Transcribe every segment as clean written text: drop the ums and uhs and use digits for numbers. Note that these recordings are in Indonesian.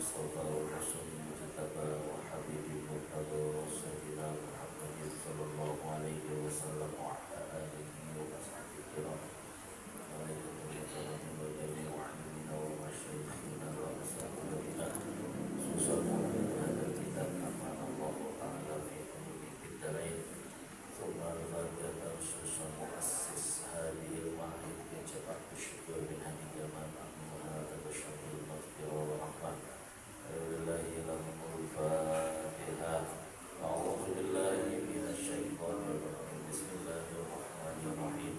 المصطفى والرسول المجتبى وحبيب المرتضى سيدنا محمد صلى الله عليه وسلم وعلى آله وصحبه الكرام وعليكم السلام وجميع علمنا ومشايخنا وأساتذتنا خصوصا هذا الكتاب أمان الله تعالى في قلوب الدارين ثم الفاتحة خصوصا مؤسس هذه المعاهد يجب الشكر من هذه الجماعة وهذا الشكر المغفرة والرحمة لله لهم الفاتحة أعوذ بالله من الشيطان الرجيم بسم الله الرحمن الرحيم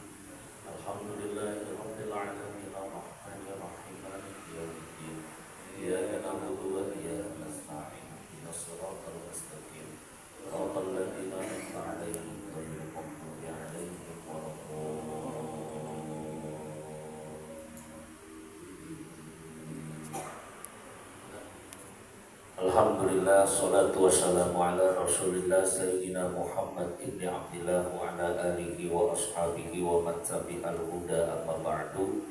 الحمد لله رب العالمين الرحمن الرحيم مالك يوم الدين إياك نعبد وإياك نستعين اهدنا الصراط المستقيم صراط الذين أنعمت عليهم غير المغضوب عليهم ولا الضالين. Alhamdulillah, salatu wassalamu ala rasulillah Sayyidina Muhammad ibn Abdillah wa ala alihi wa ashabihi wa man tabi'al huda amma ba'du.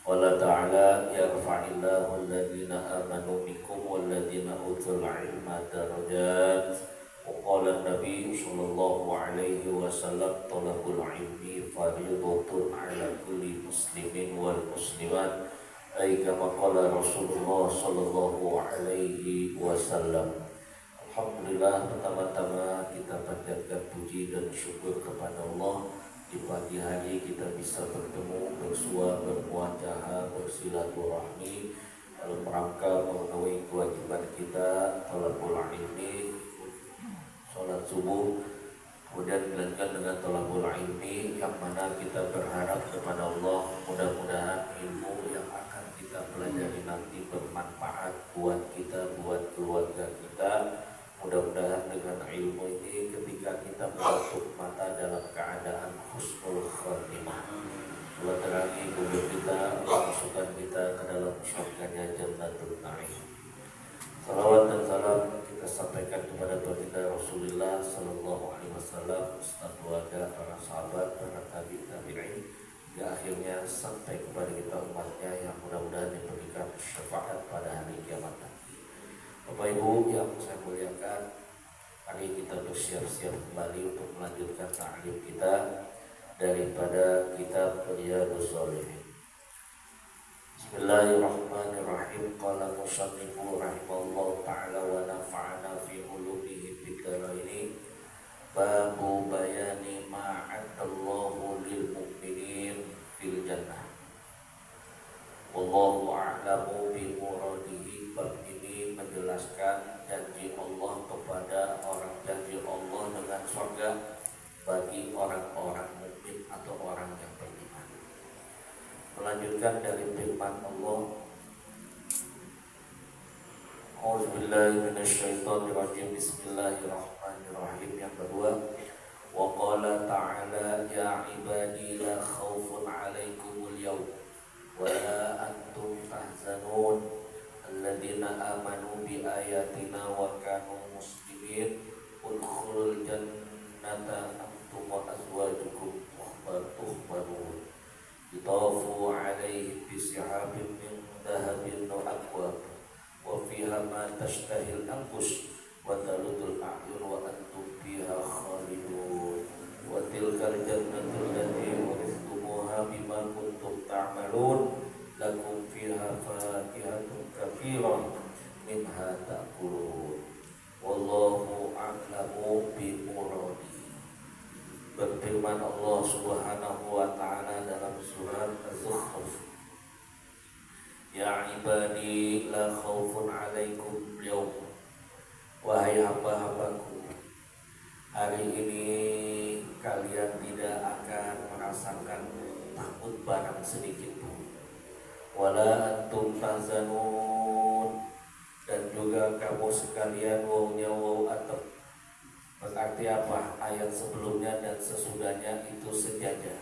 Qala ta'ala yarfa'illahu alladhina amanu minkum walladhina utul ilma darajat. Wa qala Nabi sallallahu alaihi wasallam talabul ilmi fardhatun ala kulli muslimin wal muslimat. Kama qala Rasulullah sallallahu alaihi wasallam. Alhamdulillah, pertama-tama kita panjatkan puji dan syukur kepada Allah. Di pagi hari kita bisa bertemu, bersua, bermuajaha, bersilaturahmi dalam rangka memenuhi kewajiban kita talabul ilmi, sholat subuh, kemudian dilanjutkan dengan talabul ilmi yang mana kita berharap kepada Allah mudah-mudahan ilmu yang akan kita pelajari nanti bermanfaat buat kita, buat keluarga kita. Mudah-mudahan dengan ilmu ini ketika kita menutup mata dalam keadaan husnul khatimah, Allah terangi kubur kita, masukkan kita ke dalam surganya Jannatul Na'im. Salawat dan salam kita sampaikan kepada baginda Rasulullah sallallahu alaihi wasallam, ustaz keluarga, para sahabat, para tabi'in, hingga akhirnya sampai kepada kita umatnya yang mudah-mudahan diberikan syafaat pada hari kiamat nanti. Bapak Ibu yang saya muliakan, hari kita bersiap-siap kembali untuk melanjutkan ta'lim kita daripada kitab Riyadhus Shalihin. Bismillahirrahmanirrahim. Qala musannifu rahimallahu ta'ala wa nafa'ana fi ulumihi bid-daraini. Babu bayani ma'adallahu lil mu'minin fil jannah. Wallahu a'lamu bi muradihi. Bab ini menjelaskan janji Allah kepada orang, janji Allah dengan surga bagi orang-orang mukmin atau orang yang beriman. Melanjutkan dari firman Allah, A'udzubillahi minasyaitonirrajim. Bismillahirrahmanirrahim. Yang kedua, wa qala ta'ala ya ibadi la khaufun 'alaikumul yawm wa la antum tahzanun alladzina amanu bi ayatina wa kanu muslimin udkhulul jannata antum wa azwajukum tuhbarun yutafu 'alaihim bisihabin min dhahabin wa akwab wa fiha ma tashtahil anfus wa taludul a'yun wa antum fiha khalidun wa tilkal jannatu allati uristumuha bima kuntum ta'malun lakum fiha fakihatun katsirah minha ta'kulun wallahu a'lamu bi muradihi. Berfirman Allah Subhanahu wa ta'ala dalam surat Az-Zukhruf, ya ibadi la khaufun 'alaikum yawm. Wahai hamba-hambaku, hari ini kalian tidak akan merasakan takut barang sedikit pun. Wala antum tahzanun, dan juga kamu sekalian wawnya waw atau berarti apa? Ayat sebelumnya dan sesudahnya itu sejajar.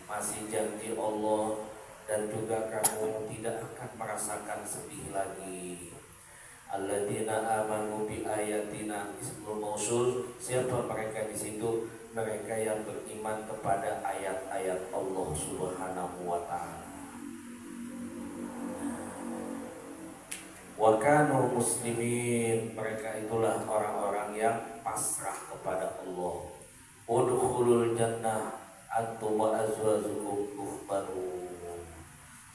Masih janji Allah, dan juga kamu tidak akan merasakan sedih lagi. Alladzina amanu bi ayatina ismul mausul. Siapa mereka di situ? Mereka yang beriman kepada ayat-ayat Allah Subhanahu wa ta'ala. wa kanu muslimin, mereka itulah orang-orang yang pasrah kepada Allah. Udkhulul jannah antum wa azwajukum tuhbarun,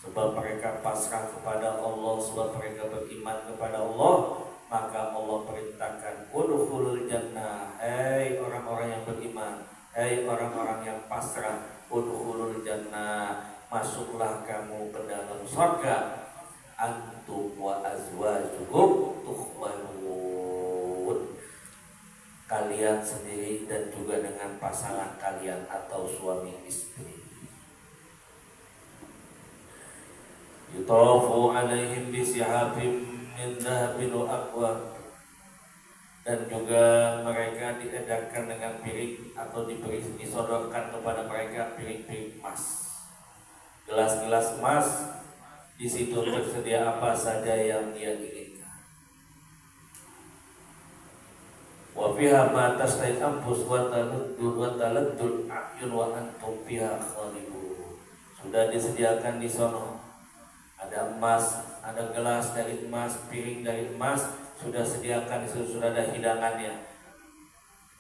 sebab mereka pasrah kepada Allah, sebab mereka beriman kepada Allah, maka Allah perintahkan udkhulul jannah, hai orang-orang yang beriman, hai orang-orang yang pasrah, udkhulul jannah, masuklah kamu ke dalam surga, antum wa azwajukum tuhbarun, kalian sendiri dan juga dengan pasangan kalian atau suami istri. Yutafu alaihim bisihabim min dhahabin wa aqwa, dan juga mereka diedarkan dengan piring atau disodorkan kepada mereka piring-piring emas, gelas-gelas emas. Di situ tersedia apa saja yang dia inginkan. Wa fiha ma tastai anfus wa taladdul a'yun wa antum fiha khalidun. Sudah disediakan di sono. Ada emas, ada gelas dari emas, piring dari emas, sudah sediakan di situ, sudah ada hidangannya.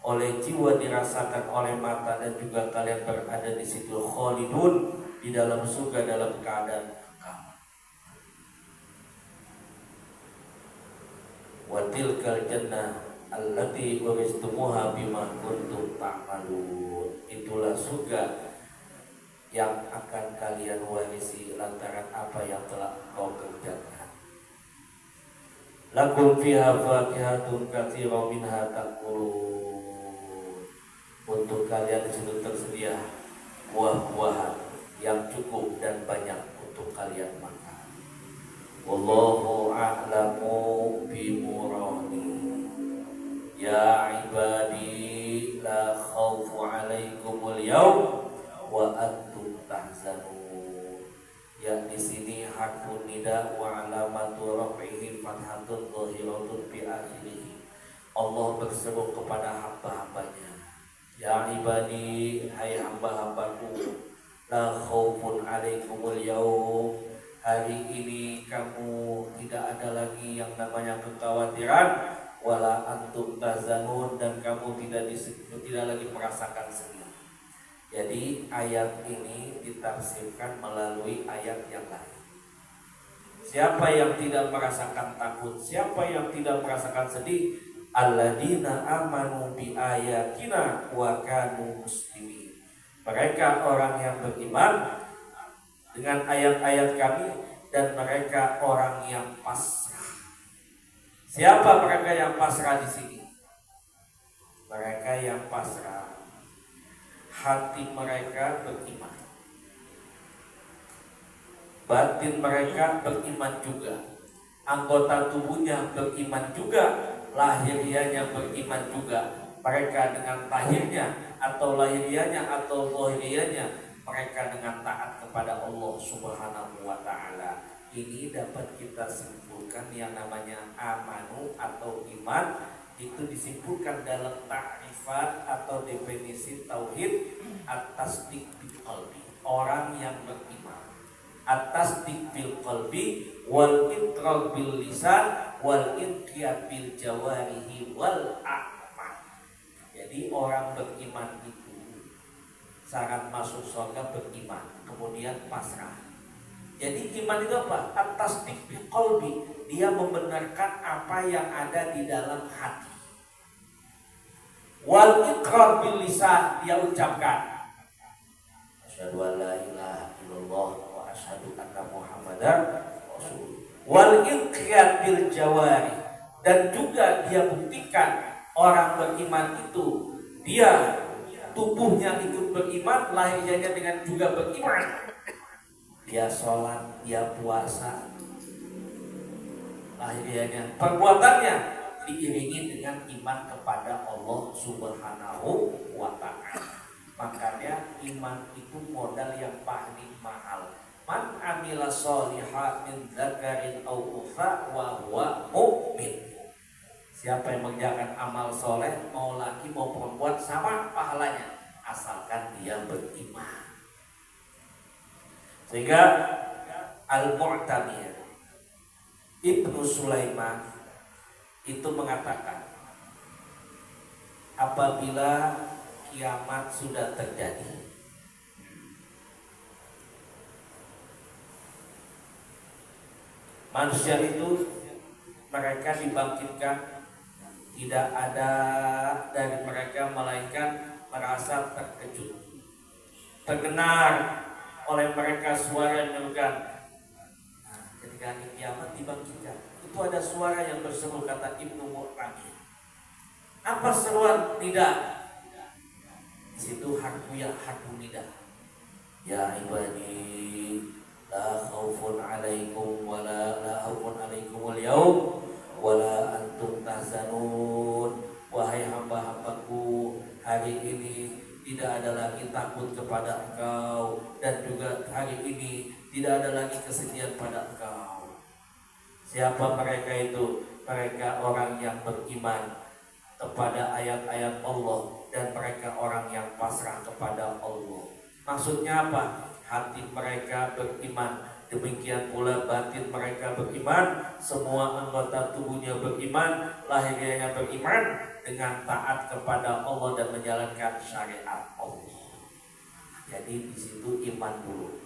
Oleh jiwa dirasakan oleh mata, dan juga kalian berada di situ khalidun, di dalam surga dalam keadaan kekal. Wa tilkal jannah allati uristumuha bima kuntum ta'malun, itulah surga yang akan kalian warisi lantaran apa yang telah kau kerjakan. Lakum fiha fakihatun katsiran minha ta'kulun, untuk kalian di situ tersedia buah-buahan yang cukup dan banyak untuk kalian makan. Wallahu a'lamu bimuradi. Ya ibadi la khawfu alaikumul yawm wa antum tahzanun. Ya, di sini hakun nida wa alamatu rafihi fathatun dhahiratun bi akhirih. Allah berseru kepada hamba-hambanya, ya ibadi, hai hamba-hambaku, la khawfun alaikumul yawm, hari ini kamu tidak ada lagi yang namanya kekhawatiran, wala antum tahzanun, dan kamu tidak lagi merasakan sedih. Jadi ayat ini ditafsirkan melalui ayat yang lain. Siapa yang tidak merasakan takut, siapa yang tidak merasakan sedih, alladzina amanu bi ayatina wa kanu muslimin, mereka orang yang beriman dengan ayat-ayat kami dan mereka orang yang pasrah. Siapa mereka yang pasrah di sini? Mereka yang pasrah, hati mereka beriman, batin mereka beriman juga, anggota tubuhnya beriman juga, lahiriahnya beriman juga. Mereka dengan lahirnya atau lahiriahnya atau zahiriahnya, mereka dengan taat kepada Allah Subhanahu wa ta'ala. Ini dapat kita simpulkan yang namanya amanu atau iman, itu disimpulkan dalam ta'rifat atau definisi tauhid, at-tasdiq bil qalbi, orang yang beriman, at-tasdiq bil qalbi wal iqrar bil lisan wal inqiyad bil jawarihi wal a'mal. Jadi orang beriman itu syarat masuk surga beriman, kemudian pasrah. Jadi iman itu apa? At-tasdiq bil qalbi, dia membenarkan apa yang ada di dalam hati. Wal iqrar bil lisan, dia ucapkan asyhadu an la ilaha illallah wa asyhadu anna muhammadar rasul. Wal inqiyad bil jawari, dan juga dia buktikan orang beriman itu dia tubuhnya ikut beriman, lahirnya dengan juga beriman. Dia sholat, dia puasa, lahirnya, perbuatannya diiringi dengan iman kepada Allah Subhanahu wa ta'ala. Makanya iman itu modal yang paling mahal. Man amila sholihan min dzakarin aw untha wa huwa mu'min. Siapa yang mengerjakan amal soleh, mau laki mau perempuan, sama pahalanya, asalkan dia beriman. Sehingga al-mu'tamir, Ibnu Sulaiman itu mengatakan, apabila kiamat sudah terjadi, manusia itu mereka dibangkitkan, tidak ada dari mereka melainkan merasa terkejut, terdengar oleh mereka suara yang menyerukan. Ketika hari kiamat dibangkitkan, itu ada suara yang berseru, kata Ibnu Mu'tamir. Apa seruan? Nida. Di situ harfu nida. Ya ibadi, la khaufun alaikum la khaufun alaikum al-yaum wala antum tahzanun. Wahai hamba-hambaku, hari ini tidak ada lagi takut kepada engkau, dan juga hari ini tidak ada lagi kesedihan pada engkau. Siapa mereka itu? Mereka orang yang beriman kepada ayat-ayat Allah, dan mereka orang yang pasrah kepada Allah. Maksudnya apa? Hati mereka beriman, demikian pula batin mereka beriman, semua anggota tubuhnya beriman, lahirnya beriman dengan taat kepada Allah dan menjalankan syariat Allah. Jadi di situ iman dulu.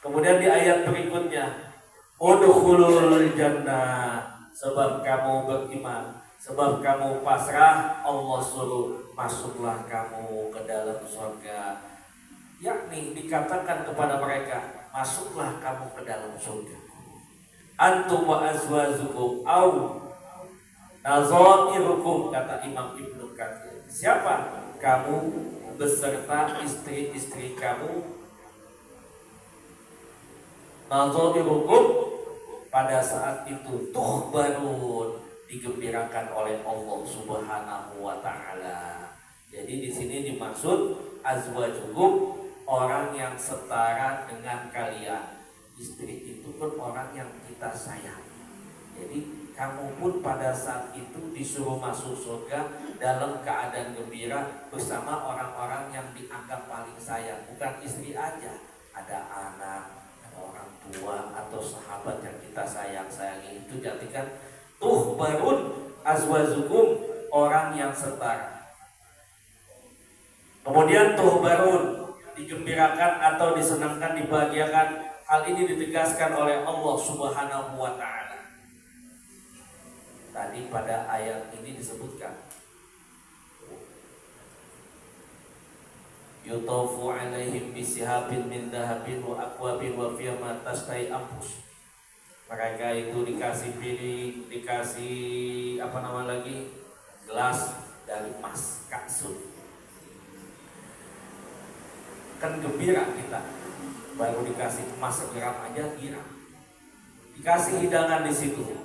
Kemudian di ayat berikutnya, udkhulul jannah, sebab kamu beriman, sebab kamu pasrah, Allah suruh masuklah kamu ke dalam surga. Yakni dikatakan kepada mereka, masuklah kamu ke dalam surga. Antum wa azwajukum au nazairukum, kata Imam Ibnu Katsir. Siapa? Kamu beserta istri-istri kamu. Nazairukum, pada saat itu tuhbarun, digembirakan oleh Allah Subhanahu wa taala. Jadi di sini dimaksud azwajukum, orang yang setara dengan kalian. Istri itu pun orang yang kita sayang. Jadi kamu pun pada saat itu disuruh masuk surga dalam keadaan gembira bersama orang-orang yang dianggap paling sayang. Bukan istri aja, ada anak, ada orang tua atau sahabat yang kita sayangi. Itu jadikan tuhbarun azwajukum, orang yang setara. Kemudian tuhbarun, digembirakan atau disenangkan, dibahagiakan. Hal ini ditegaskan oleh Allah Subhanahu wa taala. Tadi pada ayat ini disebutkan, yutafu alaihim bisihabin min dahabin wa akwabin wa fiyha ma tastai anfus. Mereka itu dikasih piring, dikasih gelas dari emas, kaksud. Kan gembira kita, baru dikasih emas segram aja girang. Dikasih hidangan di situ,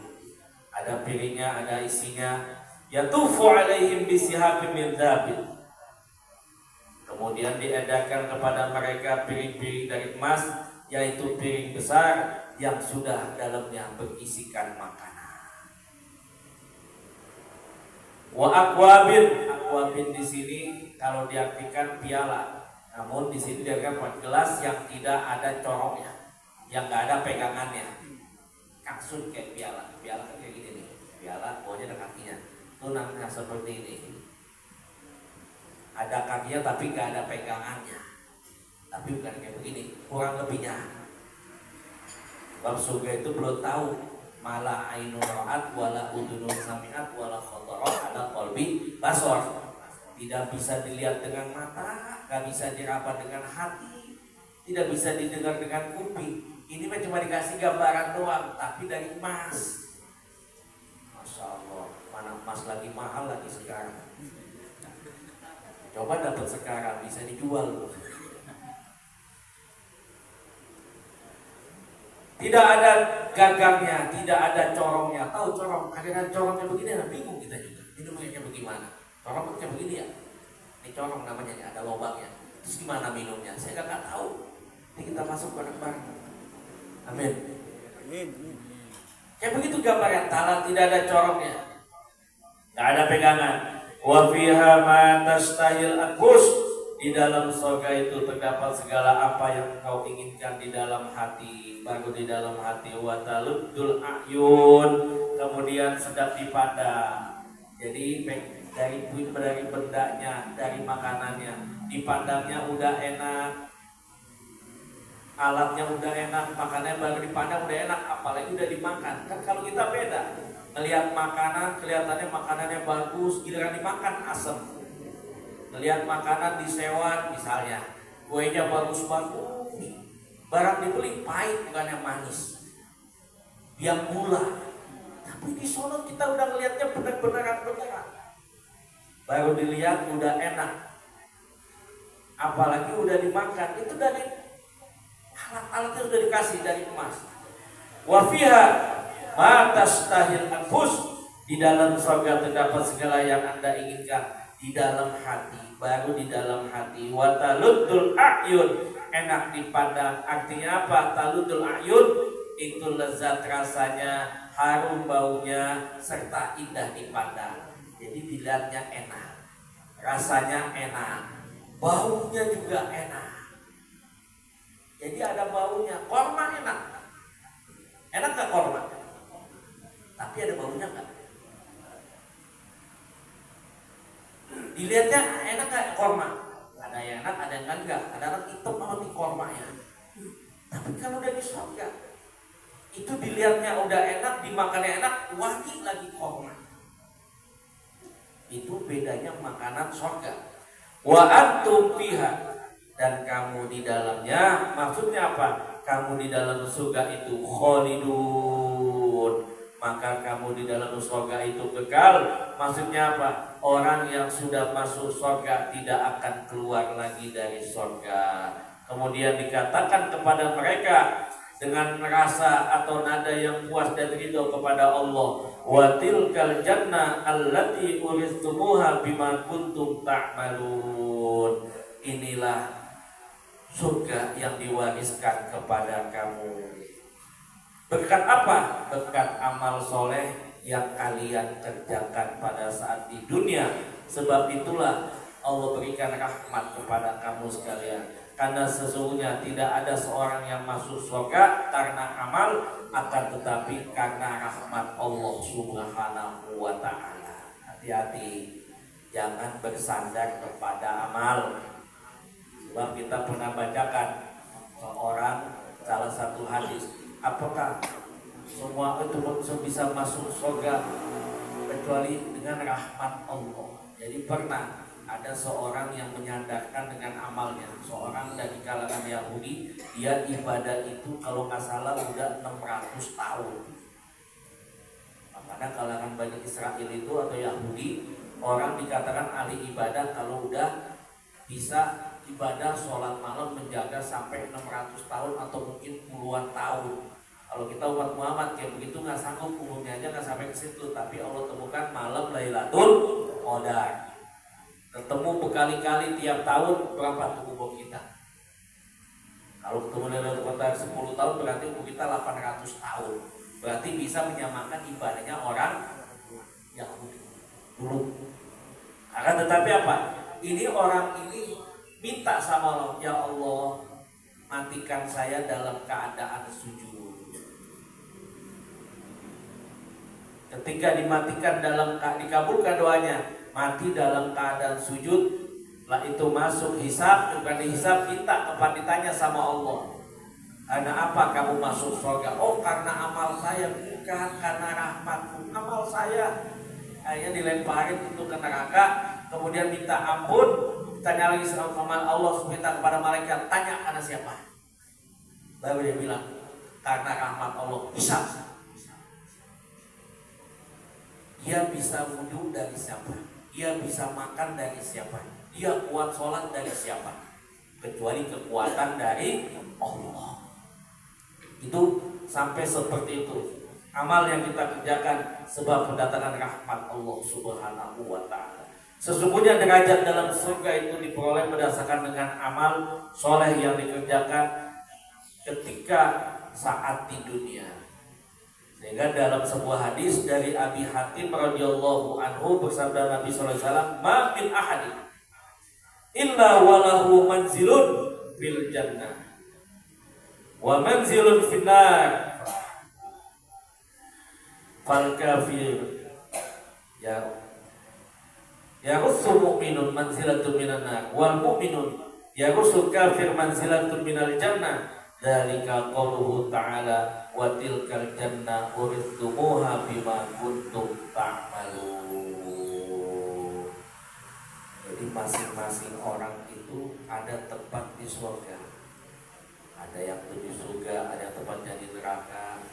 ada piringnya, ada isinya. Yatufu alaihim bisihabim min dhahabin. Kemudian diedarkan kepada mereka piring-piring dari emas, yaitu piring besar yang sudah dalamnya berisikan makanan. Wa akwabin di sini kalau diartikan piala. Namun di sini dia kan gelas yang tidak ada corongnya, yang nggak ada pegangannya. Kaksud kayak piala kayak gini nih, piala bawahnya ada kakinya. Itu namanya seperti ini. Ada kakinya tapi nggak ada pegangannya. Tapi bukan kayak begini, kurang lebihnya. Bab surga itu belum tahu, mala ainun ra'at wala udunun sami'at wala khatara ala qalbi basar. Tidak bisa dilihat dengan mata, gak bisa diraba dengan hati, tidak bisa didengar dengan kuping. Ini mah cuma dikasih gambaran doang, tapi dari emas. Masya Allah, mana emas lagi mahal lagi sekarang. Coba dapat sekarang, bisa dijual. Tidak ada gagangnya, tidak ada corongnya. Tahu corong, kadang corongnya begini, bingung kita juga. Ini makanya bagaimana? Corong kayak begini ya, ini corong namanya, ada lubangnya. Terus gimana minumnya? Saya nggak tahu. Ini kita masuk bareng-bareng. Amin. Kayak begitu gambaran taala, tidak ada corongnya, nggak ada pegangan. Wa fiha ma tastahil anfus, Di dalam surga itu terdapat segala apa yang engkau inginkan di dalam hati. Baru di dalam hati. Wa taluddul a'yun, kemudian sedap dipandang. Jadi dari bendanya, dari makanannya, dipandangnya udah enak, alatnya udah enak, makanannya baru dipandang udah enak, apalagi udah dimakan. Kan kalau kita beda, melihat makanan kelihatannya makanannya bagus, giliran dimakan asem. Melihat makanan disewa misalnya, kuenya bagus-bagus, barang dibeli pahit bukan yang manis, yang gula. Tapi di sono kita udah ngelihatnya benar-benar. Baru dilihat udah enak, apalagi udah dimakan, itu dari alat-alatnya udah dikasih dari emas. Wa fiha ma tastahil anfus, di dalam surga terdapat segala yang Anda inginkan di dalam hati, baru di dalam hati. Wa taluddul a'yun, enak dipandang. Artinya apa? Taluddul a'yun itu lezat rasanya, harum baunya, serta indah dipandang. Jadi dilihatnya enak, rasanya enak, baunya juga enak. Jadi ada baunya. Korma enak, enak gak korma? Tapi ada baunya gak? Dilihatnya enak gak korma? Ada yang enak, ada yang enggak. Ada yang hitam sama di kormanya. Tapi kalau udah di surga, itu dilihatnya udah enak, dimakannya enak, wangi lagi korma. Itu bedanya makanan surga. Wa antum fiha, dan kamu di dalamnya. Maksudnya apa? Kamu di dalam surga itu khalidun, maka kamu di dalam surga itu kekal. Maksudnya apa? Orang yang sudah masuk surga tidak akan keluar lagi dari surga. Kemudian dikatakan kepada mereka dengan rasa atau nada yang puas dan ridho kepada Allah, wa tilkal jannah allati uristumuha bima kuntum ta'malun. Inilah surga yang diwariskan kepada kamu. Berkat apa? Berkat amal soleh yang kalian kerjakan pada saat di dunia. Sebab itulah Allah berikan rahmat kepada kamu sekalian. Karena sesungguhnya tidak ada seorang yang masuk surga karena amal, akan tetapi karena rahmat Allah Subhanahu wa ta'ala. Hati-hati, jangan bersandar kepada amal. Sebab kita pernah bacakan seorang salah satu hadis, apakah semua itu bisa masuk surga kecuali dengan rahmat Allah. Jadi pernah ada seorang yang menyandarkan dengan amalnya, seorang dari kalangan Yahudi, dia ibadah itu kalau nggak salah udah 600 tahun. Karena kalangan Bani Israel itu atau Yahudi, orang dikatakan ahli ibadah kalau udah bisa ibadah sholat malam menjaga sampai 600 tahun atau mungkin puluhan tahun. Kalau kita umat Muhammad kayak begitu nggak sanggup, umumnya aja nggak sampai ke situ. Tapi Allah temukan malam Lailatul Qadar. Ketemu berkali-kali tiap tahun, berapa tuh umur kita? Kalau ketemu Lailatul Qadar 10 tahun berarti umur kita 800 tahun. Berarti bisa menyamakan ibadahnya orang Yahudi dulu. Akan tetapi apa? Ini orang ini minta sama Allah, ya Allah, matikan saya dalam keadaan sujud. Ketika dimatikan dikabulkan doanya, mati dalam keadaan sujud, lah itu masuk hisab, bukan dihisab, ditanya sama Allah, karena apa kamu masuk surga? Oh, karena amal saya. Bukan, karena rahmatmu. Amal saya akhirnya dilemparin itu ke neraka, kemudian minta ampun, tanya lagi sama Allah, minta kepada malaikat, tanya karena siapa? Baru dia bilang, karena rahmat Allah. Dia bisa wudhu dari siapa? Dia bisa makan dari siapa? Dia kuat sholat dari siapa? Kecuali kekuatan dari Allah. Itu sampai seperti itu. Amal yang kita kerjakan sebab mendatangkan rahmat Allah Subhanahu wa ta'ala. Sesungguhnya derajat dalam surga itu diperoleh berdasarkan dengan amal soleh yang dikerjakan ketika saat di dunia. Sehingga dalam sebuah hadis dari Abi Hatim radhiyallahu anhu bersabda Nabi sallallahu alaihi wasallam, "Ma min ahadin illa walahu manzilun fil jannah wa manzilun finnar. Fal kafir ya rusul mu'minun manzilatun minan nar wal mu'minun ya rusul kafir manzilatun minal jannah. Dzalika qauluhu ta'ala wa tilkal jannah uristumuha bima kuntum ta'malun. Jadi masing-masing orang itu ada tempat di surga. Ada yang di surga, ada yang tempatnya di neraka.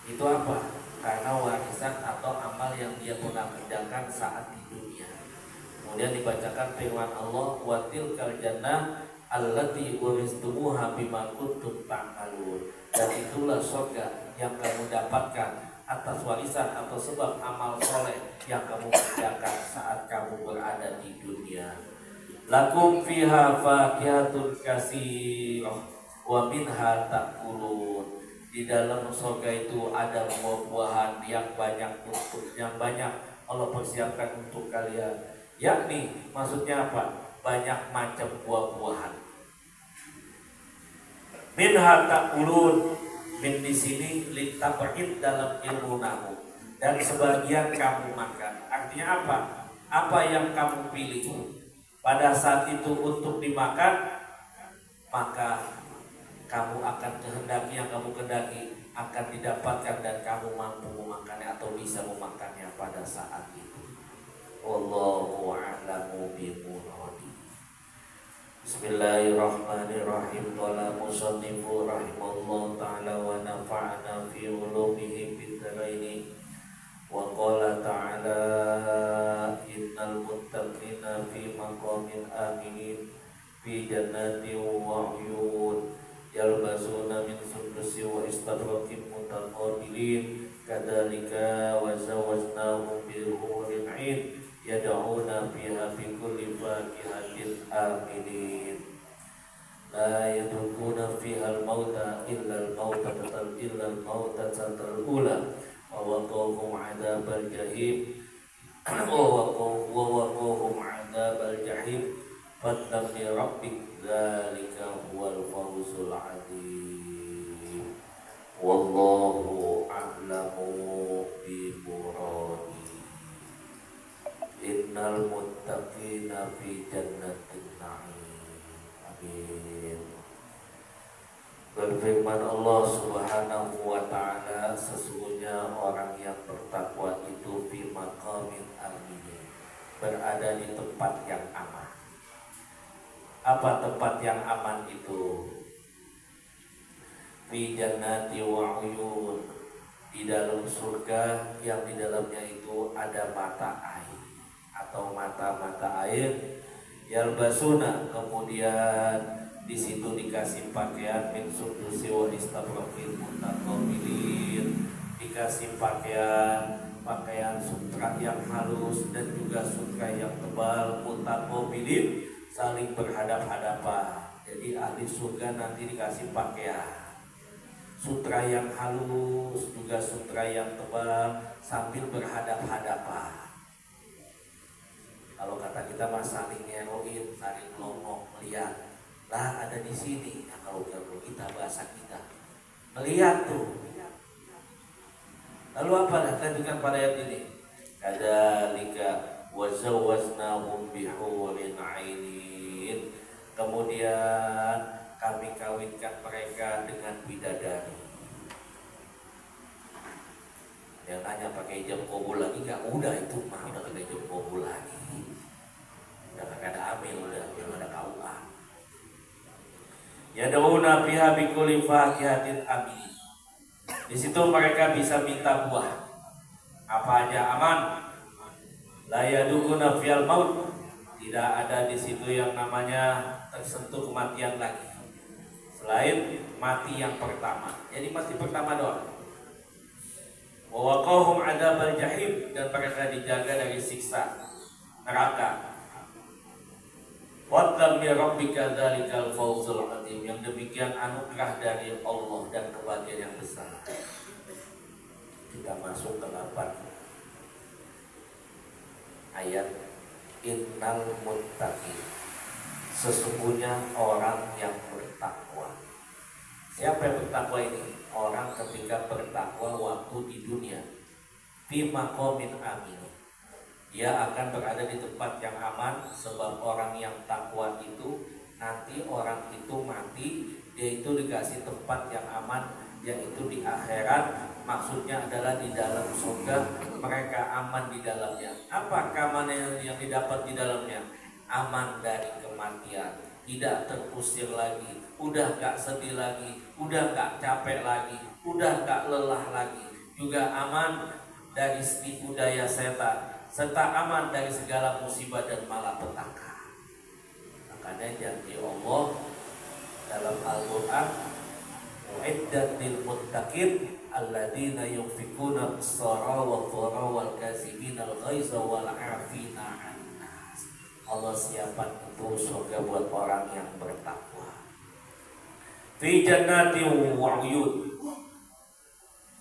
Itu apa? Karena warisan atau amal yang dia pernah kerjakan saat di dunia. Kemudian dibacakan firman Allah, wa tilkal jannah allati uristumuha bima kuntum ta'malun. Dan itulah surga yang kamu dapatkan atas warisan atau sebab amal soleh yang kamu kerjakan saat kamu berada di dunia. Lakum fiha fakihatun katsirah wa minha ta'kulun. Di dalam surga itu ada buah-buahan yang banyak Allah persiapkan untuk kalian. Yakni maksudnya apa? Banyak macam buah-buahan. Minha ta'kulun, min di sini litab'id dalam ilmu nahu, dan sebagian kamu makan. Artinya apa? Apa yang kamu pilih pada saat itu untuk dimakan, maka kamu akan kehendaki yang kamu kehendaki akan didapatkan dan kamu mampu memakannya atau bisa memakannya pada saat itu. Wallahu a'lamu bimuradi. Bismillahirrahmanirrahim. Qala musannifu rahimallahu ta'ala wa nafa'ana fi ulumihi fid dharaini. Wa qala ta'ala innal muttaqina fi maqamin aminin fi jannatin wa 'uyun yalbasuna min sundusin wa istabraqin mutaqabilin kadzalika wa zawwajnahum bi hurin 'ain yad'una fiha bi kulli fakihatin aminin la yadukuna fiha al-mauta illa al-mautatal ula wa waqahum 'adzabal jahim wa waqahum 'adzabal jahim fadlam bi rabbik dzalika huwal fawzul 'adzim wallahu a'lamu bi muradi. Innal muttaqina fi jannatin na'im. Amin. Berfirman Allah Subhanahu wa ta'ala, sesungguhnya orang yang bertakwa itu fi maqamin amin, berada di tempat yang aman. Apa tempat yang aman itu? Fi jannati wa 'uyun, di dalam surga yang di dalamnya itu ada mata air atau mata-mata air. Yalbasuna, kemudian di situ dikasih pakaian min sundusi wa istabraqil mutaqabilin, dikasih pakaian sutra yang halus dan juga sutra yang tebal, mutaqabilin, saling berhadap-hadapan. Jadi ahli surga nanti dikasih pakaian sutra yang halus juga sutra yang tebal sambil berhadap-hadapan. Kalau kata kita mah saling ngeroin, saling melongok, melihat. Lah ada di sini. Nah, kalau kita bahasa kita melihat tuh. Lalu apa? Lanjutkan pada ayat ini. Kadzalika wa zawwaznahum bihurin 'ainin. Kemudian kami kawinkan mereka dengan bidadari. Yang nanya pakai jam kabul lagi nggak? Udah itu mah udah pakai jam kabul lagi. Udah kagak ada amil, udah ada KUA. Yad'una fiha bi kulli fakihatin amin. Di situ mereka bisa minta buah. Apa aja aman. La yad'una fil maut. Tidak ada di situ yang namanya tersentuh kematian lagi. Selain mati yang pertama. Jadi mati pertama doang. Wa waqahum 'adzabal jahim, dan mereka dijaga dari siksa neraka. Wadlam bi rabbika dzalikal fawzul 'adzim, yang demikian anugerah dari Allah dan kebahagiaan yang besar. Kita masuk ke 8 ayat innal muttaqin. sesungguhnya orang yang bertakwa. Siapa yang bertakwa ini? Orang ketika bertakwa waktu di dunia, fi maqamin amin, dia akan berada di tempat yang aman. Sebab orang yang takwa itu nanti orang itu mati, dia itu dikasih tempat yang aman, yaitu di akhirat. Maksudnya adalah di dalam surga, mereka aman di dalamnya. Apa keamanan yang didapat di dalamnya? Aman dari kematian, tidak terusir lagi, udah gak sedih lagi, udah gak capek lagi, udah gak lelah lagi, juga aman dari tipu daya setan, serta aman dari segala musibah dan malapetaka. Makanya janji Allah dalam Al-Quran, uiddat lil muttaqin alladzina yunfikuna bis-sarra wad-dharra wal kazimin al-ghaiza wal 'afina 'anil nas. Allah siapkan itu surga buat orang yang bertakwa. Fi jannatin wa 'uyun.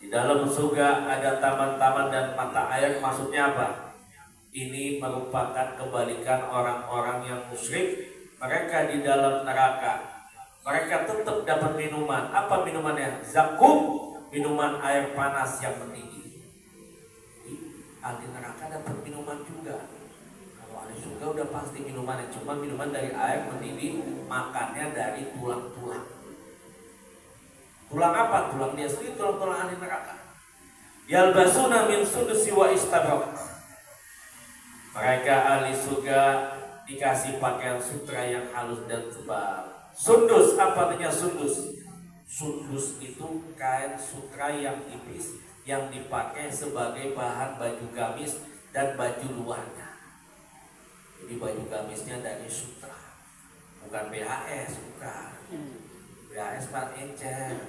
Di dalam surga ada taman-taman dan mata air. Maksudnya apa? Ini merupakan kebalikan orang-orang yang musyrik. Mereka di dalam neraka, mereka tetap dapat minuman. Apa minumannya? Zakum, minuman air panas yang mendidih. Ahli neraka dapat minuman juga. Kalau ahli surga udah pasti minumannya, cuma minuman dari air mendidih, makannya dari tulang-tulang. Tulang apa? Tulang dia sendiri, tulang-tulang ahli neraka. Yalbasuna min sundusi wa istabrak. Mereka ahli surga dikasih pakaian sutra yang halus dan tebal. Sundus, apa artinya sundus? Sundus itu kain sutra yang tipis yang dipakai sebagai bahan baju gamis dan baju luarnya. Jadi baju gamisnya dari sutra, bukan BHS, bukan. BHS mah encer,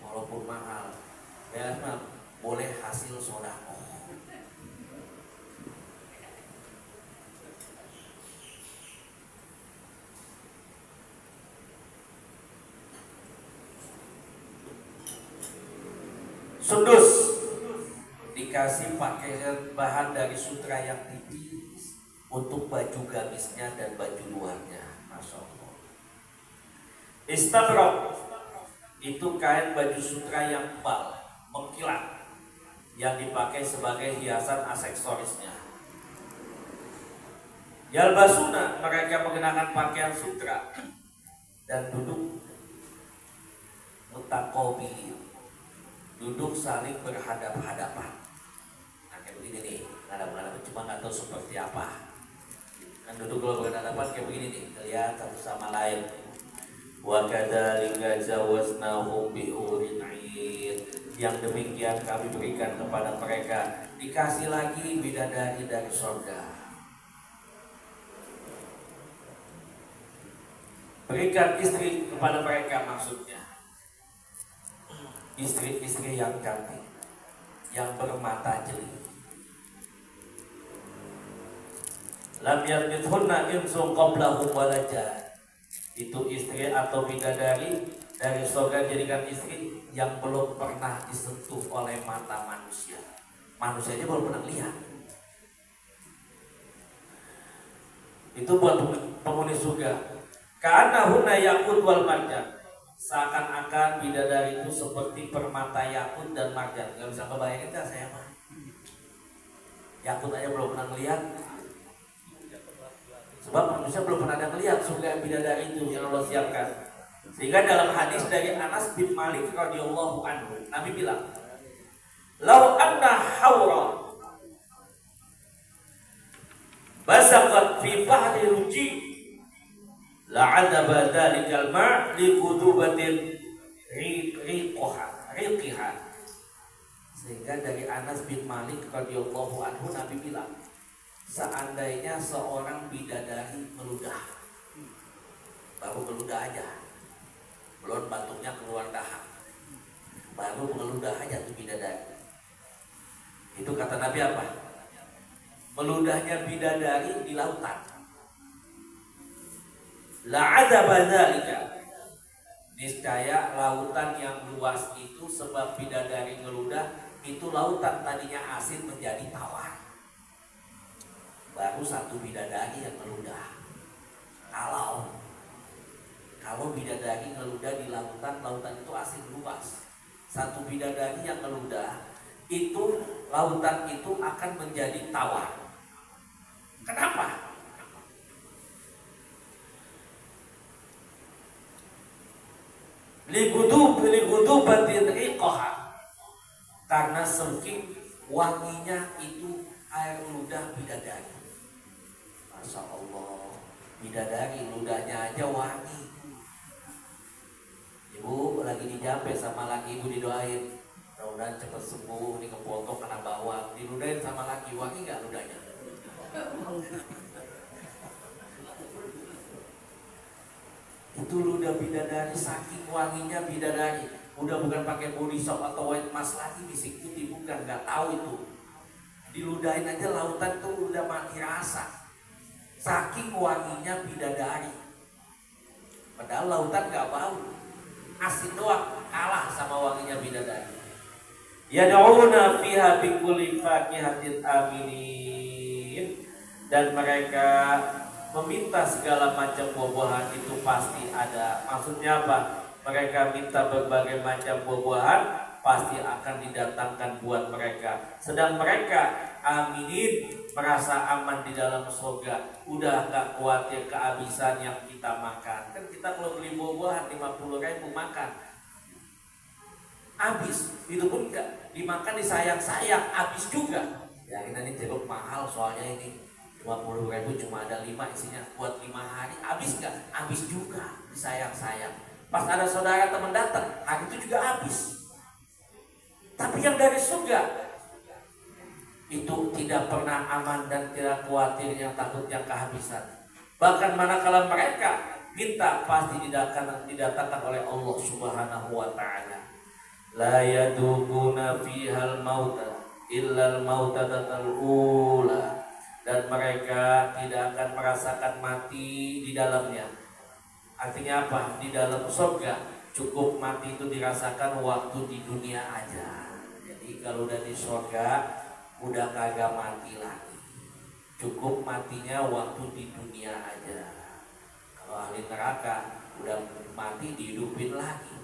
walaupun mahal. BHS mah boleh hasil sodako. Sundus dikasih pakaian bahan dari sutra yang tipis untuk baju gamisnya dan baju luarnya. Masya Allah. Istabrak itu kain baju sutra yang tebal, mengkilat, yang dipakai sebagai hiasan aksesorisnya. Yalbasuna, mereka mengenakan pakaian sutra dan duduk mutaqabilin, duduk saling berhadap-hadapan. Nah, kayak begini nih, hadap-hadapan, cuma nggak tahu seperti apa. Kan duduk kalau berhadapan kayak begini nih, lihat satu sama lain. Wa kadzalika jawaznahum bihurin 'ain. Yang demikian kami berikan kepada mereka, dikasih lagi bidadari dari surga. Berikan istri kepada mereka, maksudnya istri-istri yang cantik, yang bermata jeli. Lam yalmithunna insun qablahum wala jan. Itu istri atau bidadari dari surga, jadikan istri yang belum pernah disentuh oleh mata manusia. Manusia aja belum pernah lihat. Itu buat penghuni surga. Ka'annahunna yaqut wal marjan. Seakan-akan bidadari itu seperti permata yakut dan marjan. Gak bisa kebayangin kan saya mah. Yakut aja belum pernah melihat. Sebab manusia belum pernah ada melihat surga bidadari itu yang Allah siapkan. Sehingga dalam hadis dari Anas bin Malik radhiyallahu anhu, Nabi bilang, "Lau anna hawra basaqat fi bahri ruji la'adaba dhalikal ma' liqudubatin riqiha." Sehingga dari Anas bin Malik radhiyallahu anhu, Nabi bilang, seandainya seorang bidadari meludah, baru meludah aja, belum batuknya keluar dahak, baru meludah aja tuh bidadari. Itu kata Nabi apa? Meludahnya bidadari di lautan. La'adaba dzalika. Niscaya lautan yang luas itu, sebab bidadari ngeludah, itu lautan tadinya asin menjadi tawar. Baru satu bidadari yang meludah. Kalau Kalau bidadari ngeludah di lautan, lautan itu asing luas. Satu bidadari yang ngeludah, itu lautan itu akan menjadi tawar. Kenapa? Ligudu batin iqoha, karena saking wanginya itu air ludah bidadari. Masya Allah, bidadari ludahnya aja wangi. Ibu lagi dijampe sama laki ibu, didoain mudah-mudahan cepat sembuh, ini kepotong kena bawang, diludahin sama laki, wangi nggak ludahnya? Itu ludah bidadari, saking wanginya bidadari. Udah bukan pakai body shop atau white mask lagi, bisik putih, bukan, nggak tahu itu. Diludahin aja lautan tuh udah mati rasa. Saking wanginya bidadari. Padahal lautan nggak bau, asin doang, kalah sama wanginya bidadari. Yad'una fiha bikulli fakihatin aminin, dan mereka meminta segala macam buah-buahan itu pasti ada. Maksudnya apa? Mereka minta berbagai macam buah-buahan pasti akan didatangkan buat mereka. Sedang mereka aminin, merasa aman di dalam surga. Udah gak khawatir kehabisan yang kita makan. Kan kita kalau beli buah-buahan 50.000 makan habis, itu pun gak dimakan, disayang-sayang, habis juga. Ya ini jeruk mahal soalnya ini 50.000 cuma ada 5 isinya, buat 5 hari, habis gak? Habis juga, disayang-sayang. Pas ada saudara teman datang, hari itu juga habis. Tapi yang dari surga itu tidak pernah aman dan tidak khawatir, yang takutnya kehabisan. Bahkan manakala mereka minta, pasti didatangkan oleh Allah Subhanahu wa ta'ala. La yadukuna fihal mauta illal mautatatal ula, dan mereka tidak akan merasakan mati di dalamnya. Artinya apa? Di dalam surga cukup mati itu dirasakan waktu di dunia aja. Jadi kalau udah di surga udah kagak mati lagi, cukup matinya waktu di dunia aja. Kalau ahli neraka udah mati dihidupin lagi,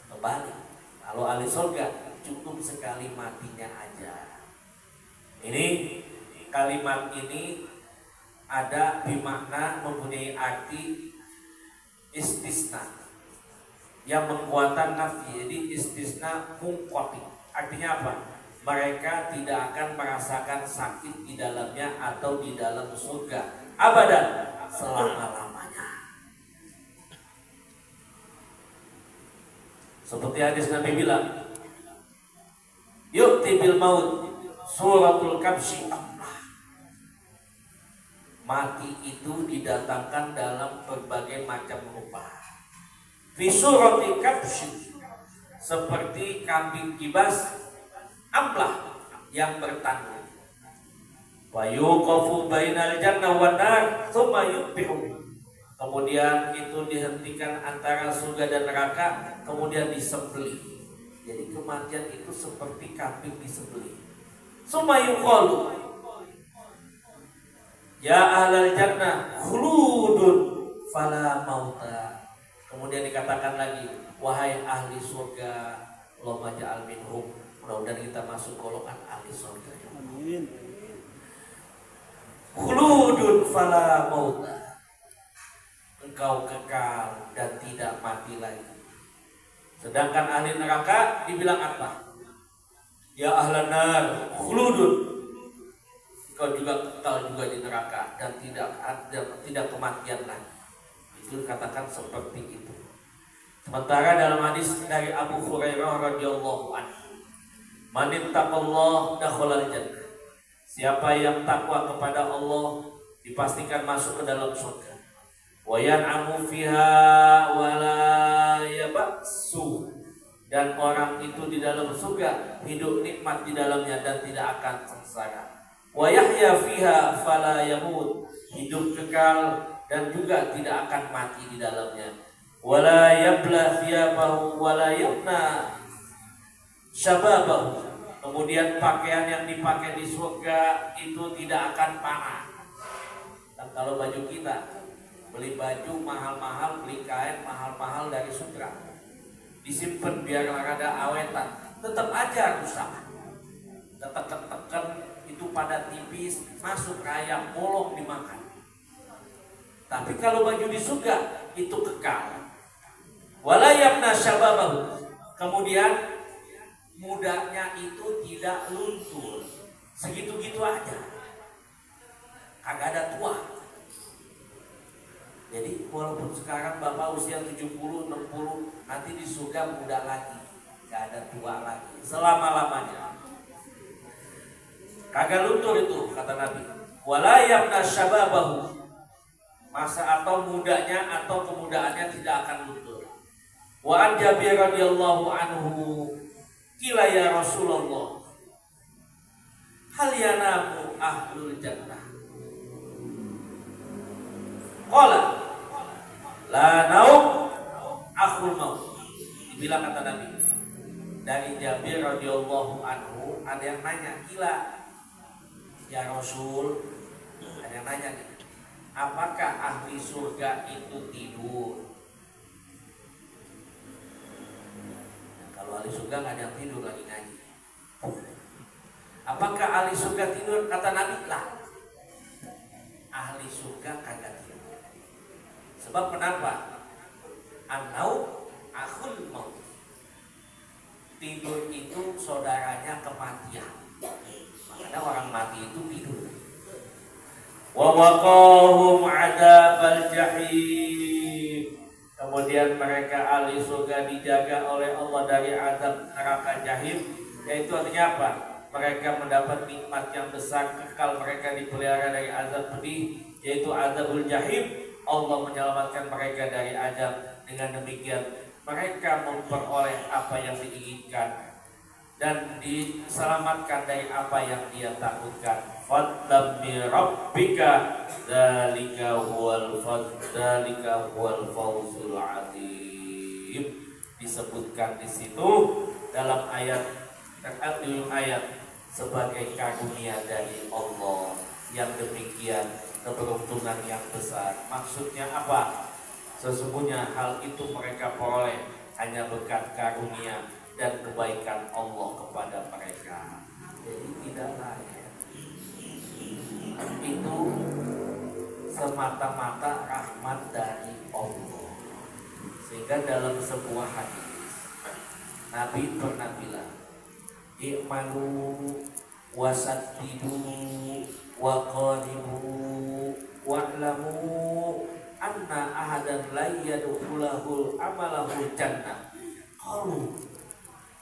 kembali. Kalau ahli surga cukup sekali matinya aja. Ini kalimat ini ada bermakna, mempunyai arti istisna yang menguatkan nafi. Jadi istisna mungqati. Artinya apa? Mereka tidak akan merasakan sakit di dalamnya atau di dalam surga abadan, selama-lamanya. Seperti hadis Nabi bilang, yu'ti bil maut suratul kabsyi amlah. Mati itu didatangkan dalam berbagai macam rupa. Fi suratil kabsyi, seperti kambing kibas, amlah, yang bertanduk. Wa yuqafu bainal jannah wan nar tsumma yutbihu. Kemudian itu dihentikan antara surga dan neraka, kemudian disembelih. Jadi kematian itu seperti kambing disembelih. Tsumma yuqalu ya ahlal jannah khuludun fala mauta. Kemudian dikatakan lagi, wahai ahli surga, Allahumma ja'al minhum, mudah-mudahan kita masuk golongan ahli surga. Amin. Khuludun fala mauta, engkau kekal dan tidak mati lagi. Sedangkan ahli neraka dibilang apa? Ya ahlan nar khuludun, engkau juga kekal juga di neraka dan tidak kematian lagi. Itu dikatakan seperti itu. Sementara dalam hadis dari Abu Hurairah radhiyallahu anhu, man ittaqallah dakhalal jannah. Siapa yang takwa kepada Allah dipastikan masuk ke dalam surga. Wa yan'amu fiha wa la yab'su, dan orang itu di dalam surga hidup nikmat di dalamnya dan tidak akan sengsara. Wa yahya fiha fala yamut, hidup kekal dan juga tidak akan mati di dalamnya. Wala yabla thiyabahu wala yabna syababahu, kemudian pakaian yang dipakai di surga itu tidak akan panah. Dan kalau baju kita beli baju mahal-mahal, beli kain mahal-mahal dari sutra, disimpan biar ada awetan, tetap aja rusak. Tekan itu pada tipis, masuk kayak bolong dimakan. Tapi kalau baju di surga itu kekal. Wala yabna syababahu. Kemudian mudanya itu tidak luntur, segitu-gitu aja, kagak ada tua. Jadi walaupun sekarang bapak usia 70, 60, nanti di surga muda lagi, gak ada tua lagi selama-lamanya. Kagak luntur itu kata Nabi. Wala yabna syababahu. Masa atau mudanya atau kemudaannya tidak akan luntur. Wa an Jabir radhiyallahu anhu qila ya Rasulullah hal yanamu ahlul jannah. Qala la naum akhul maut. Dibilang kata Nabi dari Jabir radhiyallahu anhu, ada yang nanya, qila ya Rasul, ada yang nanya nih, apakah ahli surga itu tidur? Kalau ahli surga nggak ada yang tidur lagi ngaji. Apakah ahli surga tidur? Kata Nabi, lah. Ahli surga kagak tidur. Sebab kenapa? An-naum akhul maut. Tidur itu saudaranya kematian. Makanya orang mati itu tidur. Wa waqahum 'adzabal jahim. Kemudian mereka ahli surga dijaga oleh Allah dari azab neraka jahim, yaitu artinya apa? Mereka mendapat nikmat yang besar, kekal mereka dipelihara dari azab pedih, yaitu azabul jahim. Allah menyelamatkan mereka dari azab. Dengan demikian mereka memperoleh apa yang diinginkan dan diselamatkan dari apa yang dia takutkan. Fadlam bi rabbika dzalika huwal fawzul azim. Disebutkan di situ dalam ayat sebagai karunia dari Allah yang demikian, keberuntungan yang besar. Maksudnya apa? Sesungguhnya hal itu mereka peroleh hanya berkat karunia dan kebaikan Allah kepada mereka. Jadi tidak lain. Itu semata-mata rahmat dari Allah. Sehingga dalam sebuah hadis Nabi pernah bilang, "I'malu wasaddidu wa qaribu wa'lamu anna ahadan la yadkhulul amalahul jannah." Qalu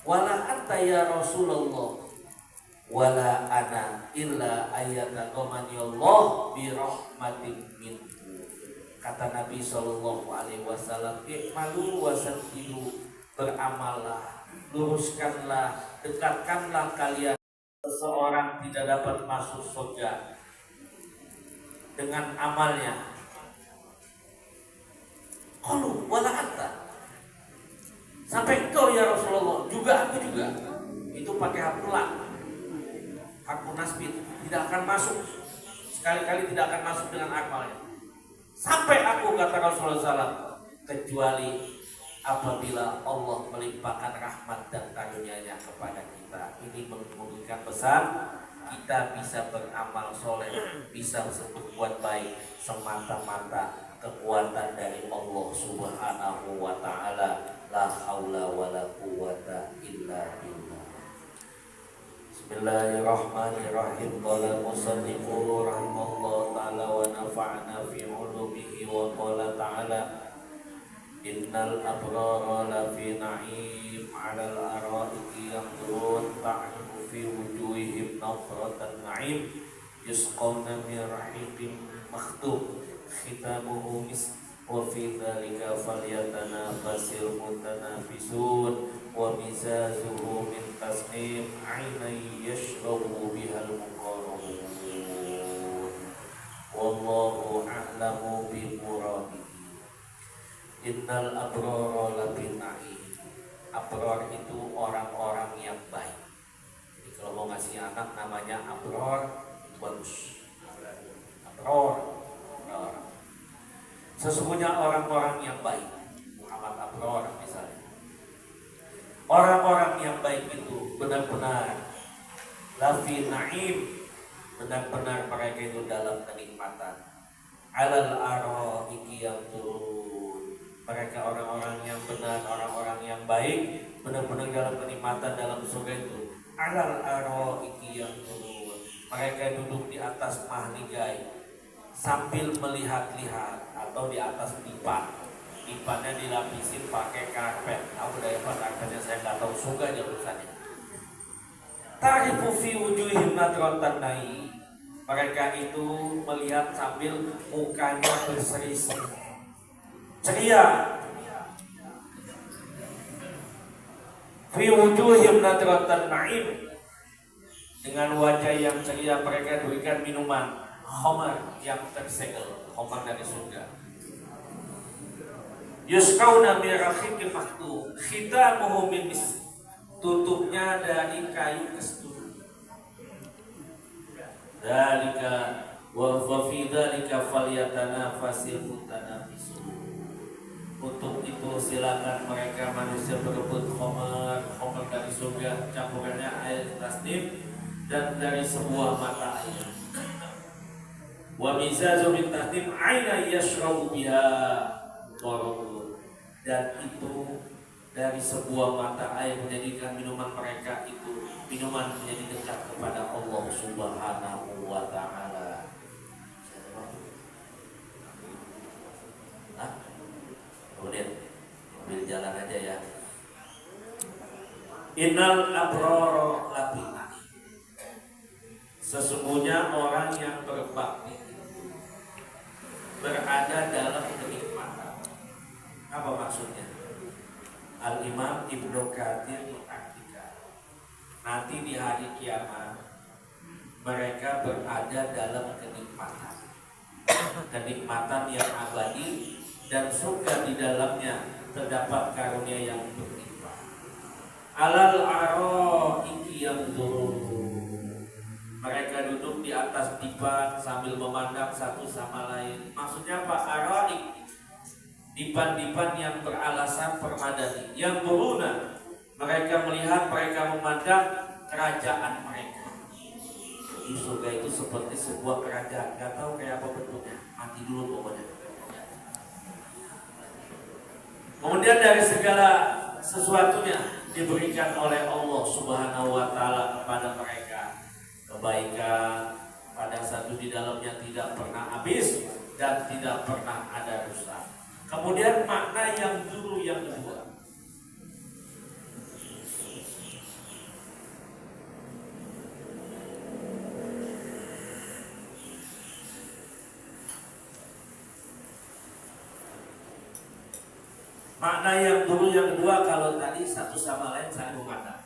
wala anta ya Rasulullah wala ana illa ayyataqamani Allah bi rahmatin minhu. Kata Nabi sallallahu alaihi wasallam, "I'malu wasaddidu." Beramallah, luruskanlah, dekatkanlah kalian. Seseorang tidak dapat masuk surga dengan amalnya. Qalu wala anta. Sampai engkau ya Rasulullah, juga aku juga. Itu pakai hak pelan, hak nasbit, tidak akan masuk. Sekali-kali tidak akan masuk dengan amalnya. Sampai aku, kata Rasulullah SAW, kecuali apabila Allah melimpahkan rahmat dan karunia-Nya kepada kita. Ini memberikan pesan kita bisa beramal soleh, bisa berbuat baik semata-mata kekuatan dari Allah Subhanahu wa Ta'ala. La haula wa la quwwata illa billah. Bismillahirrahmanirrahim. Qala musannifu rahimallahu ta'ala wa nafa'na fi ulumihi wa qala ta'ala innal abrara lafi na'im 'alal ara'iki yanzurun ta'rifu fi wujuhihim nadratan na'im yusqawna min rahiqin makhtum khitamuhu misk wa fi dzalika falyatanafasil mutanafisun wa mizazuhu min tasnim 'ainan yashrabu bihal muqarrabun wallahu a'lamu bi muradihi. Innal abrara lafi na'im. Abror itu orang-orang yang baik. Jadi kalau mau ngasih anak namanya abror, bagus. Abror. Sesungguhnya orang-orang yang baik, Muhammad Abror misalnya, orang-orang yang baik itu benar-benar lafi naim, benar-benar mereka itu dalam kenikmatan. Alal araiki yang turun, mereka orang-orang yang benar, orang-orang yang baik, benar-benar dalam kenikmatan dalam surga itu. Alal araiki yang turun, mereka duduk di atas mahligai sambil melihat-lihat, atau di atas dipan. Dipannya dilapisin pakai karpet. Aku dari karpetnya saya nggak tahu, surga aja urusannya. Tarifu fi wujuhim nadratan naim, mereka itu melihat sambil mukanya berseri-seri, ceria. Fi wujuhim nadratan naim, dengan wajah yang ceria mereka diberikan minuman khamar yang tersegel, khamar dari surga. Yusqauna min rahiqin maktum, khitamuhu min misk, tutupnya dari kayu kasturi. Dzalika wa fi dzalika falyatanafasil mutanafisun. Untuk itu silakan mereka manusia berebut khamar dari surga, campurannya air tasnim dan dari sebuah mata air. Wa mizazu min tahtim aina yashrabu biha qarun, dan itu dari sebuah mata air menjadikan minuman mereka itu minuman menjadi dekat kepada Allah Subhanahu wa taala. Kemudian ambil jalan aja ya. Innal abrara lafi naim, sesungguhnya orang yang berbakti berada dalam kenikmatan. Apa maksudnya? Al-Imam Ibnu Katsir mengartikan, nanti di hari kiamat mereka berada dalam kenikmatan, kenikmatan yang abadi, dan surga di dalamnya terdapat karunia yang berlimpah. Alal araiki yanzurun, mereka duduk di atas dipan sambil memandang satu sama lain. Maksudnya apa? Araik, dipan-dipan yang beralasan permadani. Yang beruna, mereka melihat, mereka memandang kerajaan mereka. Di surga itu seperti sebuah kerajaan, gak tahu kayak apa bentuknya, mati dulu pokoknya. Kemudian dari segala sesuatunya diberikan oleh Allah Subhanahu wa taala kepada mereka kebaikan, pada satu di dalamnya tidak pernah habis dan tidak pernah ada rusak. Kemudian makna yang dulu yang kedua, makna yang dulu yang kedua, kalau tadi satu sama lain saling memandang.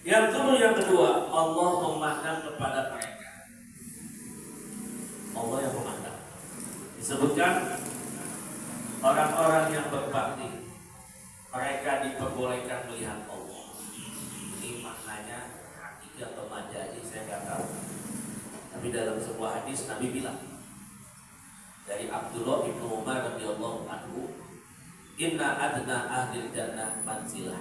Yang dulu yang kedua, Allah memandang kepada mereka. Allah yang memandang. Disebutkan orang-orang yang berbakti, mereka diperbolehkan melihat Allah. Ini maknanya hakiki atau majazi saya nggak tahu. Tapi dalam sebuah hadis Nabi bilang dari Abdullah bin Umar radhiyallahu anhu, inna adna ahlil jannah manzilah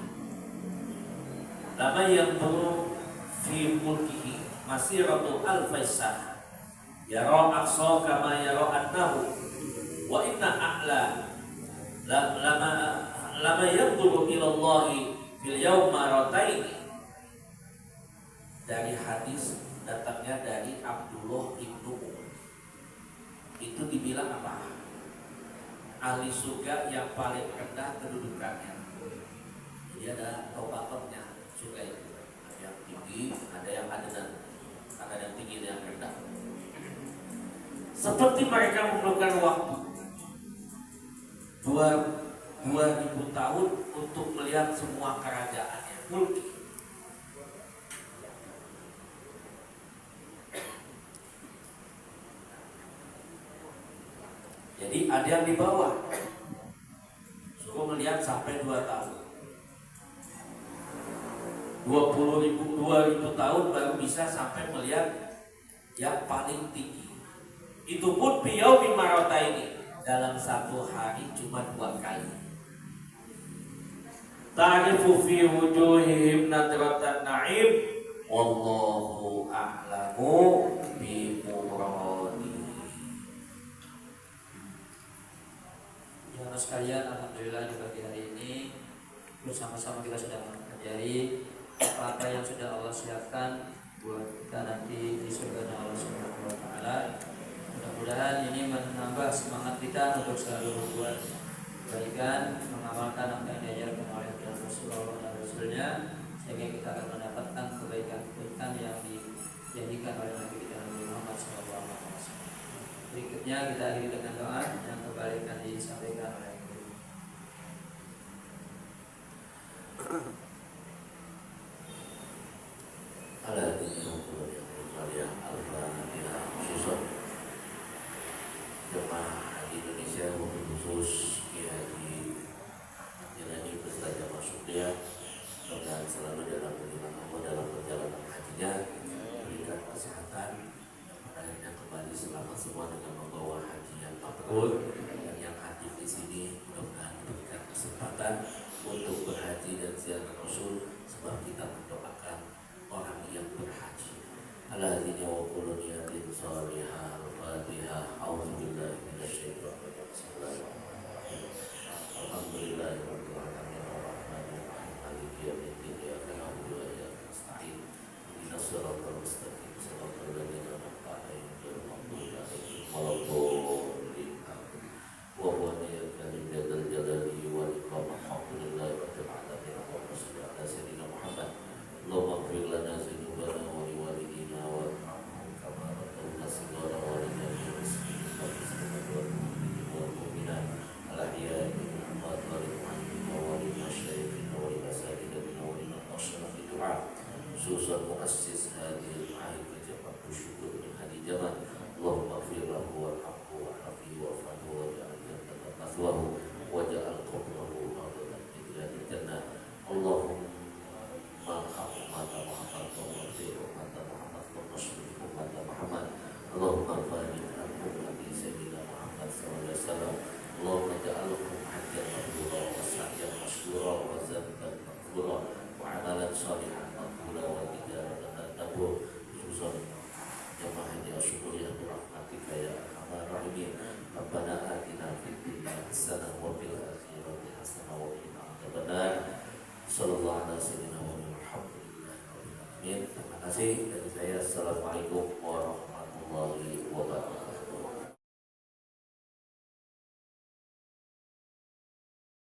lama yanzuru fi mulkihi masiratu alfaisah yara aqsa kama yara annahu wa inna a'la lama yanzuru ila Allahi fil yawm marataini. Dari hadis datangnya dari Abdullah ibnu Umar, itu dibilang apa? Ahli surga yang paling rendah kedudukannya. Jadi ada tobatnya surga itu. Ada yang tinggi, ada yang adenan, ada yang tinggi, ada yang rendah. Seperti mereka memerlukan waktu 2000 tahun untuk melihat semua kerajaannya, mulki. Jadi ada yang di bawah, suruh melihat sampai 2 tahun, 2000 tahun baru bisa sampai melihat yang paling tinggi. Itu pun beliau di marota ini, dalam satu hari cuma 2 kali. Ta'rifu fi wujuhihim nadratan na'im wallahu a'lamu bi muradihi. Jamaah sekalian, alhamdulillah di pagi hari ini bersama-sama kita sudah mempelajari apa yang sudah Allah siapkan buat kita nanti di surga Allah Subhanahu wa taala. Mudah-mudahan ini menambah semangat kita untuk selalu berbuat kebaikan, mengamalkan apa yang diajarkan oleh Rasulullah dan Rasulnya, sehingga kita akan mendapatkan kebaikan-kebaikan yang dijadikan oleh Nabi kita Nabi Muhammad SAW. Berikutnya kita akhiri dengan doa yang kembali akan disampaikan oleh jemaah di Indonesia khusus Kiai Jilani beserta jamaah Syukriya, dan selalu dalam perjalanan Allah dalam perjalanan hajinya, berikan kesehatan, akhirnya kembali selamat semua dengan membawa haji yang mabrur, dan yang hadir di sini mudah-mudahan diberikan kesempatan untuk berhaji dan ziarah Rasul, sebab kita mendoakan orang yang berhaji. Alladzi wa qulun ya bin salihah al-fatihah a'udzubillahi minasyaitonir rajim. Alhamdulillahirabbil alamin arrahmanir rahim maliki yaumiddin iyyaka na'budu wa iyyaka nasta'in ihdinas siratal mustaqim siratal ladzina an'amta 'alaihim ghairil maghdubi 'alaihim waladdallin. Wa huwa al-karim jallal jalali wal ikram. Alhamdulillahi rabbil alamin wa sallallahu ala sayyidina Muhammad. Allahumma ighfir lana dzunubana wa liwalidina warhamhum kama rabbayna shighara wa lil muslimin wal muslimat wal mu'minin wal mu'minat al-ahya'i minhum wal amwat wa lil masyayikhina wa lil asatidatina wa lil asyrafid du'a khususan muassis hadhihi al-'aid jamaah syukur min hadi zaman. Allahumma ighfir lahu warhamhu wa'afihi wa'fu wa ja'al jannatan mathwahu wa ja'al qabrahu rawdatan min riyadil jannah. Allahumma Muhammad Allahumma barik Nabi Sayyidina Muhammad SAW. Allahumma ja'alhum hajjan mabrura wa sa'yan masyura wa zanban maghfura wa amalan shalihan maqbula wa tijaratan tabur. Khususan jamaah haji syukuriyah bi rahmatika ya arhamar rahimin. Rabbana atina fid dunya hasanah wa fil akhirati hasanah wa qina adzabannar. Sallallahu alaihi wasallam. Terima kasih dari saya. Assalamualaikum